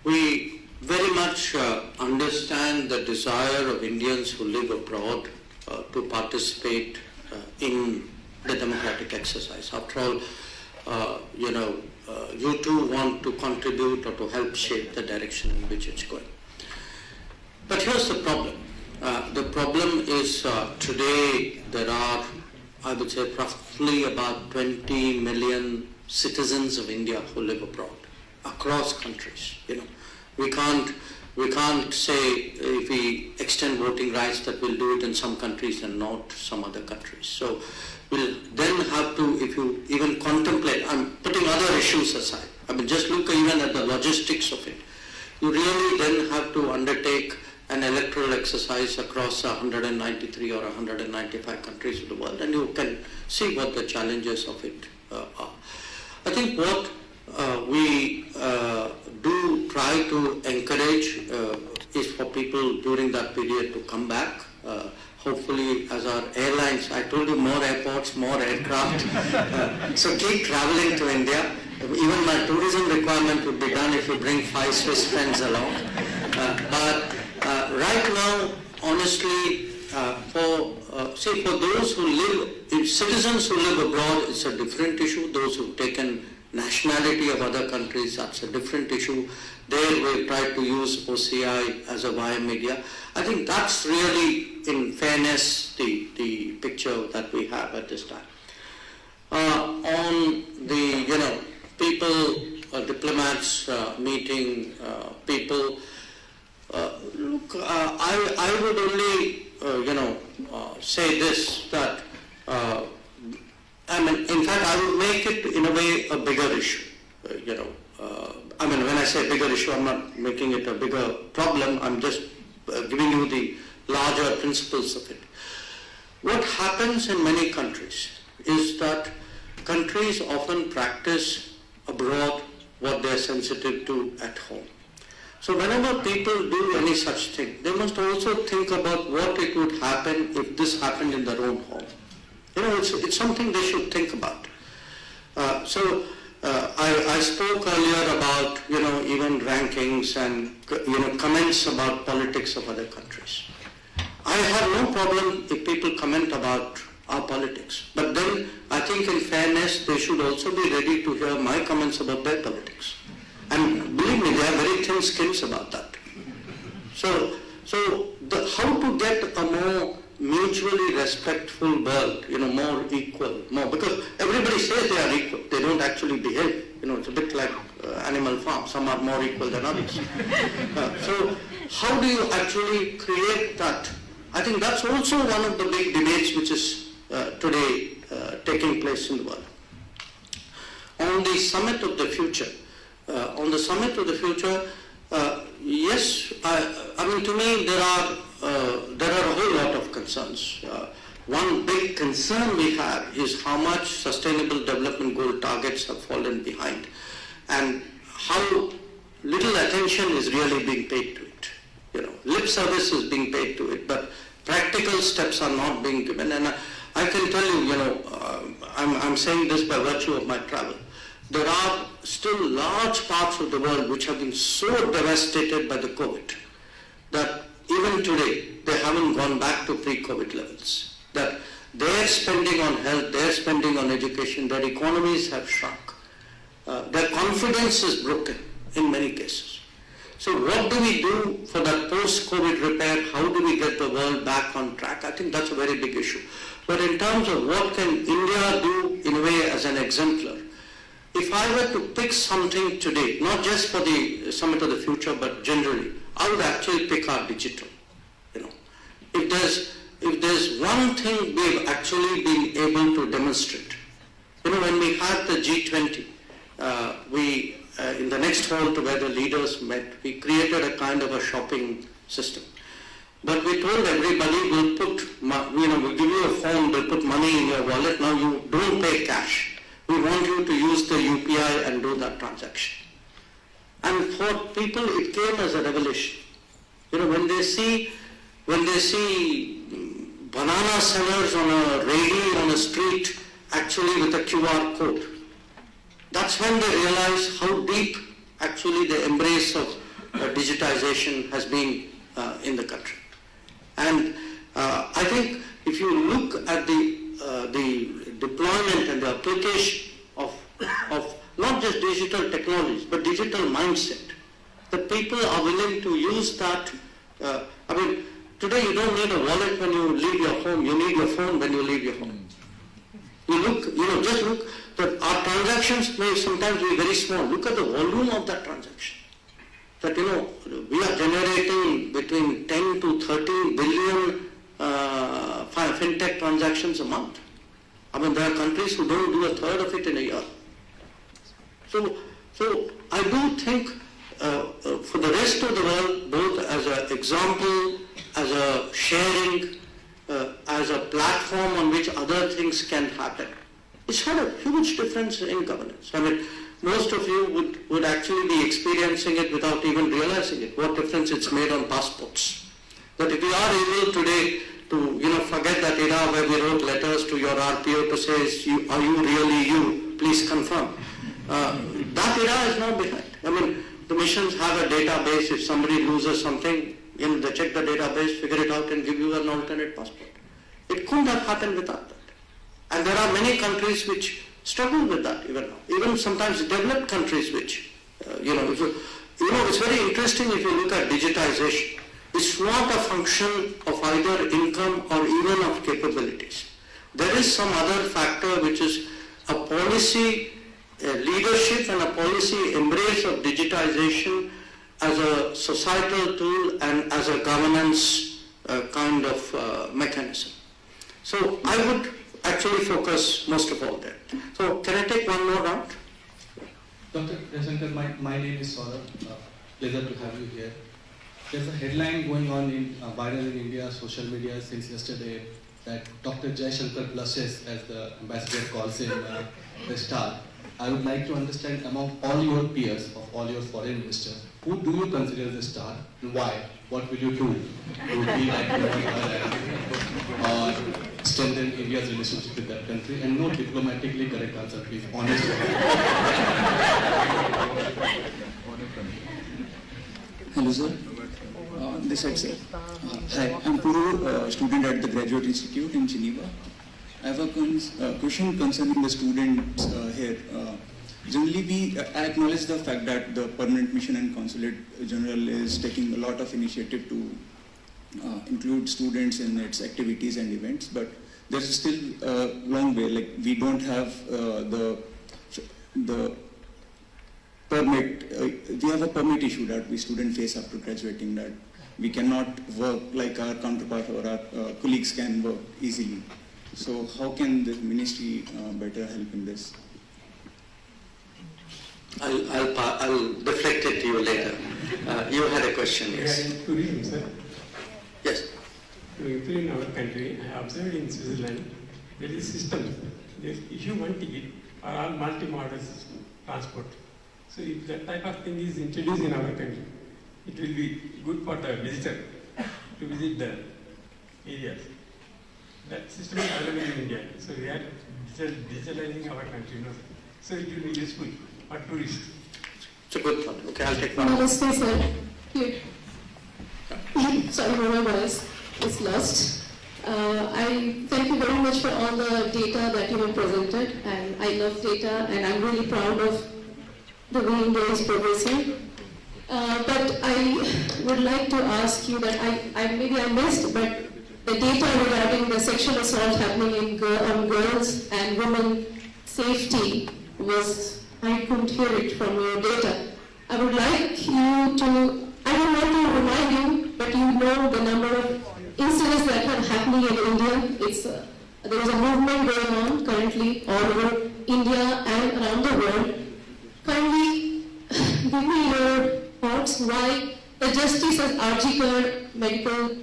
we very much understand the desire of Indians who live abroad to participate in the democratic exercise. After all, you too want to contribute or to help shape the direction in which it's going. But here's the problem. The problem is today there are, I would say, roughly about 20 million citizens of India who live abroad, across countries. We can't say if we extend voting rights that we'll do it in some countries and not some other countries. So we'll then have to, if you even contemplate, I'm putting other issues aside, just look even at the logistics of it. You really then have to undertake an electoral exercise across 193 or 195 countries of the world, and you can see what the challenges of it are. I think what we do try to encourage is for people during that period to come back. Hopefully, as our airlines, I told you, more airports, more aircraft. So keep traveling to India. Even my tourism requirement would be done if you bring 5 Swiss friends along. But right now, honestly, for those who live, citizens who live abroad, it's a different issue. Those who've taken nationality of other countries, that's a different issue. There we've tried to use OCI as a via media. I think that's really, in fairness, the picture that we have at this time. On the, people, diplomats meeting people, I would only, say this, that, in fact, I would make it in a way a bigger issue, when I say bigger issue, I'm not making it a bigger problem, I'm just giving you the larger principles of it. What happens in many countries is that countries often practice abroad what they're sensitive to at home. So whenever people do any such thing, they must also think about what it would happen if this happened in their own home. It's something they should think about. I spoke earlier about, even rankings and, comments about politics of other countries. I have no problem if people comment about our politics. But then I think in fairness, they should also be ready to hear my comments about their politics. And believe me, they have very thin skins about that. How to get a more mutually respectful world, more equal, because everybody says they are equal, they don't actually behave. It's a bit like Animal Farm, some are more equal than others. So how do you actually create that? I think that's also one of the big debates which is today taking place in the world. On the Summit of the Future, yes, to me there are a whole lot of concerns. One big concern we have is how much Sustainable Development Goal targets have fallen behind and how little attention is really being paid to it. Lip service is being paid to it, but practical steps are not being given. And I can tell you, I'm saying this by virtue of my travel. There are still large parts of the world which have been so devastated by the COVID that even today they haven't gone back to pre-COVID levels. That their spending on health, their spending on education, their economies have shrunk. Their confidence is broken in many cases. So what do we do for that post-COVID repair? How do we get the world back on track? I think that's a very big issue. But in terms of what can India do in a way as an exemplar, if I were to pick something today, not just for the Summit of the Future, but generally, I would actually pick our digital. If there's one thing we've actually been able to demonstrate, when we had the G20, in the next hall to where the leaders met, we created a kind of a shopping system. But we told everybody, we'll give you a phone, we'll put money in your wallet, now you don't pay cash. We want you to use the UPI and do that transaction. And for people, it came as a revelation. When they see banana sellers on a railing on a street, actually with a QR code, that's when they realize how deep actually the embrace of digitization has been in the country. And I think if you look at the deployment and the application of not just digital technologies, but digital mindset, the people are willing to use that. Today you don't need a wallet when you leave your home, you need your phone when you leave your home. Just look, that our transactions may sometimes be very small. Look at the volume of that transaction. That, we are generating between 10 to 13 billion fintech transactions a month. There are countries who don't do a third of it in a year. So I do think for the rest of the world, both as an example, as a sharing, as a platform on which other things can happen, it's had a huge difference in governance. Most of you would actually be experiencing it without even realizing it, what difference it's made on passports. That if we are able today to, forget that era where we wrote letters to your RPO to say, are you really you? Please confirm. That era is now behind. The missions have a database. If somebody loses something, they check the database, figure it out and give you an alternate passport. It couldn't have happened without that. And there are many countries which struggle with that even now. Even sometimes developed countries which, it's very interesting if you look at digitization. It's not a function of either income or even of capabilities. There is some other factor which is a policy leadership and a policy embrace of digitization as a societal tool and as a governance kind of mechanism. So I would actually focus most of all there. So can I take one more round? Dr. Shankar, my name is Saurabh. Pleasure to have you here. There's a headline going on in viral in India, social media since yesterday, that Dr. Jai Shankar blushes, as the ambassador calls him, the star. I would like to understand, among all your peers, of all your foreign ministers, who do you consider the star and why? What will you do to be like or strengthen India's relationship with that country? And no diplomatically correct answer, please. Honest. Hello, sir. This side, sir. Hi, I'm Puru, student at the Graduate Institute in Geneva. I have a question concerning the students here. Generally, I acknowledge the fact that the Permanent Mission and Consulate General is taking a lot of initiative to include students in its activities and events, but there's still a long way. Like, we don't have the permit. We have a permit issue that we students face after graduating, that we cannot work like our counterpart or our colleagues can work easily. So how can the ministry better help in this? I'll deflect it to you later. You had a question, yes. Tourism, sir. Yes. To improve in our country, I observed in Switzerland, there is a system. They issue one ticket for all multi-modal transport. So if that type of thing is introduced in our country, it will be good for the visitor to visit the areas. That system is available in India. So we are digitalizing our country. So it will be useful for tourists. It's a good thought. Okay, I'll take one. Namaste, sir. Here. Sorry for my voice. It's lost. I thank you very much for all the data that you have presented, and I love data, and I'm really proud of the way India is progressing. But I would like to ask you that maybe I missed, but the data regarding the sexual assault happening on girls and women safety was, I couldn't hear it from your data. I would like you to, I don't want to remind you, but you know the number of incidents that are happening in India. There is a movement going on currently all over India and around the world. Kindly give me your thoughts why the Justice of Arjikar Medical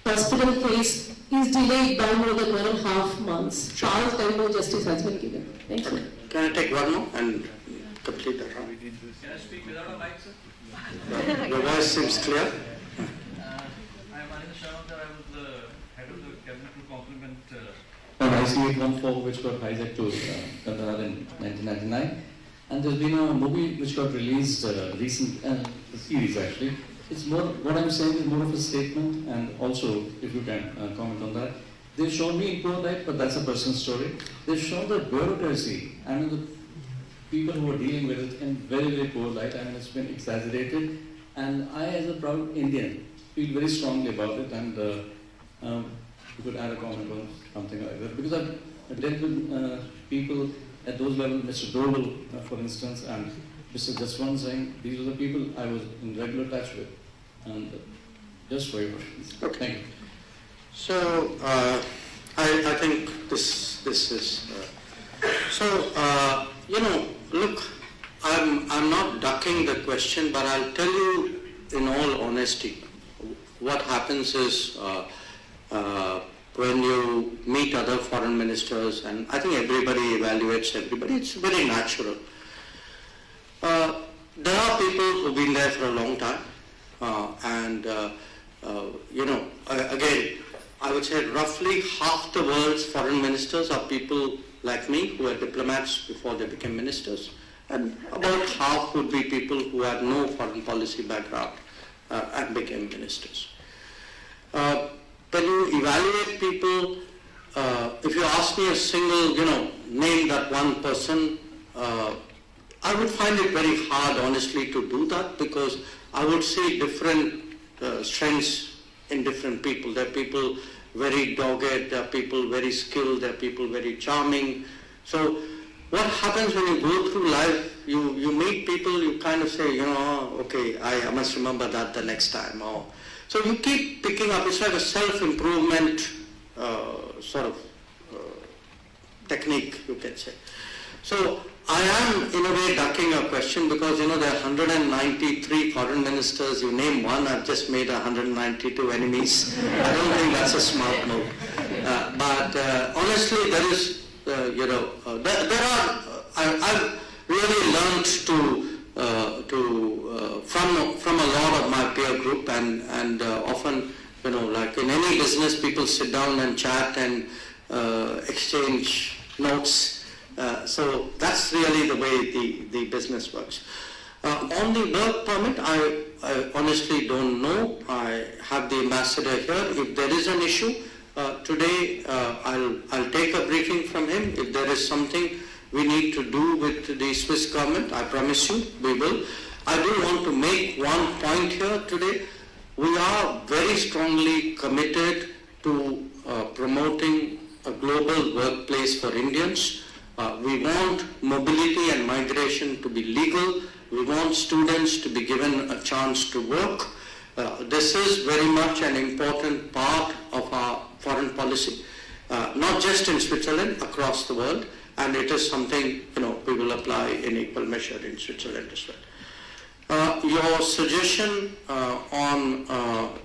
Hospital case is delayed by more than 1.5 months. Charles time no justice has been given. Thank you. Can I take one more and complete that round? Can I speak without a mic, sir? Your voice seems clear. I'm Anil Sharma, I was the head of the cabinet to complement On IC-814, which got hijacked to Kandahar in 1999. And there's been a movie which got released recent, a series actually. It's more, what I'm saying is more of a statement, and also, if you can comment on that. They've shown me in poor light, but that's a personal story. They've shown the bureaucracy and the people who are dealing with it in very, very poor light. I mean, it's been exaggerated. And I, as a proud Indian, feel very strongly about it. And you could add a comment on something like that. Because I've dealt with people at those levels, Mr. Doble, for instance, and Mr. Jaswant Singh. These are the people I was in regular touch with. And just for your questions. Okay. Thank you. So I think this is look, I'm not ducking the question, but I'll tell you in all honesty, what happens is when you meet other foreign ministers, and I think everybody evaluates everybody, it's very natural. There are people who've been there for a long time, again, I would say roughly half the world's foreign ministers are people like me who were diplomats before they became ministers, and about half would be people who had no foreign policy background and became ministers. When you evaluate people, if you ask me a single, name that one person, I would find it very hard, honestly, to do that, because I would see different strengths in different people. There are people very dogged, there are people very skilled, there are people very charming. So what happens when you go through life, you meet people, you kind of say, okay, I must remember that the next time. So you keep picking up. It's like a self-improvement sort of technique, you can say. So I am in a way ducking your question because there are 193 foreign ministers. You name one, I've just made 192 enemies. I don't think that's a smart move. But honestly, there is, I've really learned from a lot of my peer group and often, like in any business, people sit down and chat and exchange notes. So that's really the way the business works. On the work permit, I honestly don't know. I have the ambassador here. If there is an issue today, I'll take a briefing from him. If there is something we need to do with the Swiss government, I promise you we will. I do want to make one point here today. We are very strongly committed to promoting a global workplace for Indians. We want mobility and migration to be legal. We want students to be given a chance to work. This is very much an important part of our foreign policy, not just in Switzerland, across the world, and it is something we will apply in equal measure in Switzerland as well. Your suggestion on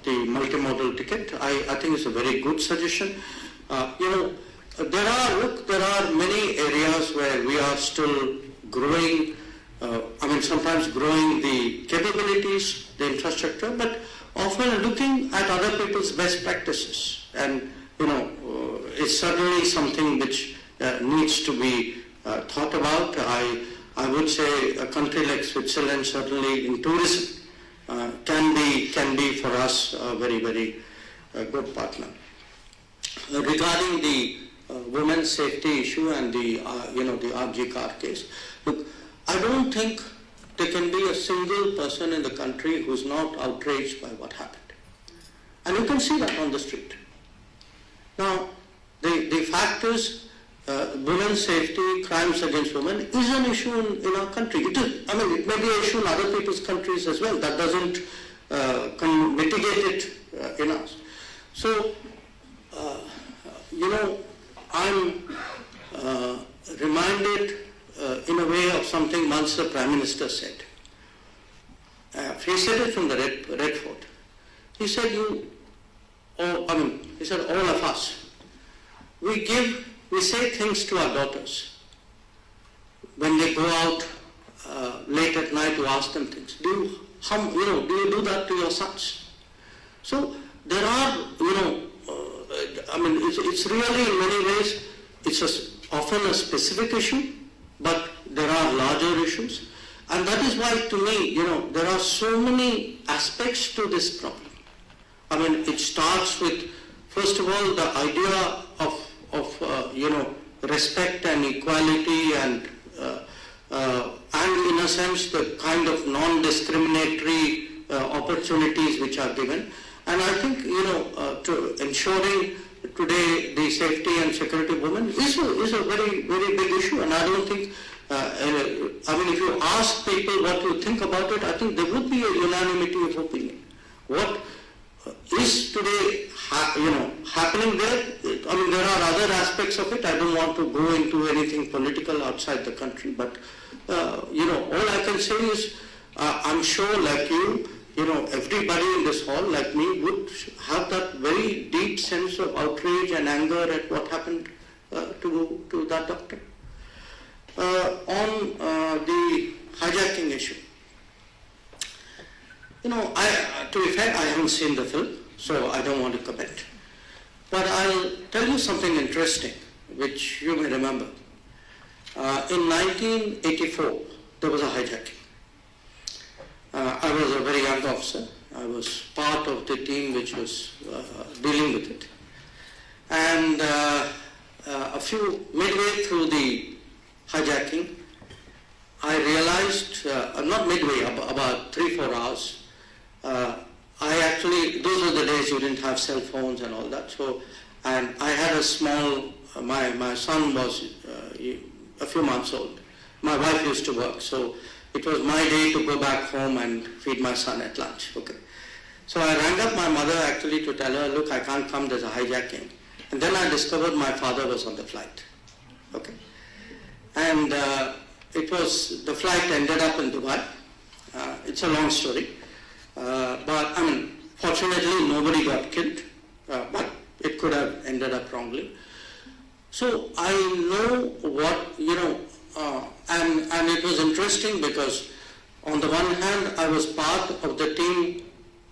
the multimodal ticket, I think is a very good suggestion. There are many areas where we are still growing, sometimes growing the capabilities, the infrastructure, but often looking at other people's best practices. And, it's certainly something which needs to be thought about. I would say a country like Switzerland, certainly in tourism, can be for us a very, very good partner. Regarding the women's safety issue and the RG car case, look, I don't think there can be a single person in the country who's not outraged by what happened. And you can see that on the street. Now, the fact is, women's safety, crimes against women is an issue in our country. It is, it may be an issue in other people's countries as well. That doesn't mitigate it in us. So, I'm reminded in a way of something once the Prime Minister said. He said it from the Red Fort. He said, he said, all of us, we say things to our daughters when they go out late at night to ask them things. Do you do that to your sons? So there are, it's really in many ways, it's often a specific issue, but there are larger issues. And that is why, to me, there are so many aspects to this problem. It starts with, first of all, the idea of respect and equality and in a sense, the kind of non-discriminatory opportunities which are given. And I think, to ensuring today the safety and security of women is a very, very big issue. And I don't think, if you ask people what you think about it, I think there would be a unanimity of opinion. What is today, happening there? There are other aspects of it. I don't want to go into anything political outside the country, but, all I can say is, I'm sure like you, everybody in this hall, like me, would have that very deep sense of outrage and anger at what happened to that doctor. On the hijacking issue, to be fair, I haven't seen the film, so I don't want to comment. But I'll tell you something interesting, which you may remember. In 1984, there was a hijacking. I was a very young officer. I was part of the team which was dealing with it. And midway through the hijacking, I realized, not midway, about 3-4 hours, those were the days you didn't have cell phones and all that. So, and I had a small, my son was a few months old. my wife used to work, so it was my day to go back home and feed my son at lunch. Okay. So I rang up my mother actually to tell her, look, I can't come, there's a hijacking. And then I discovered my father was on the flight. Okay. And the flight ended up in Dubai. It's a long story. But I mean, fortunately nobody got killed, but it could have ended up wrongly. So I know what, and it was interesting because on the one hand, I was part of the team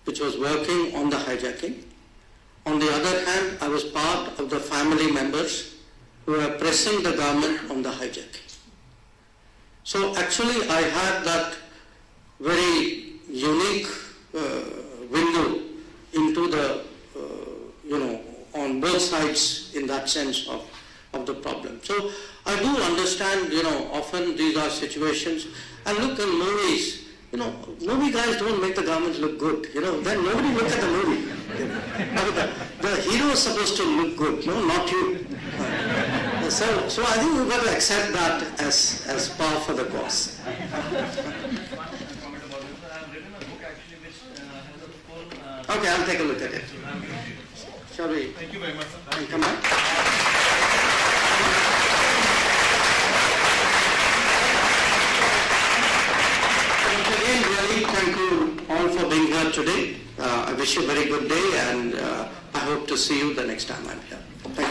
which was working on the hijacking. On the other hand, I was part of the family members who were pressing the government on the hijacking. So actually, I had that very unique window into the, on both sides in that sense of the problem. So I do understand, often these are situations, and look in movies, movie guys don't make the government look good, then nobody looks at the movie. The hero is supposed to look good, not you. So I think we've got to accept that as par for the course. Okay, I'll take a look at it. Shall we? Thank you very much, sir. Come back. Once again, really thank you all for being here today. I wish you a very good day, and I hope to see you the next time I'm here. Thank you.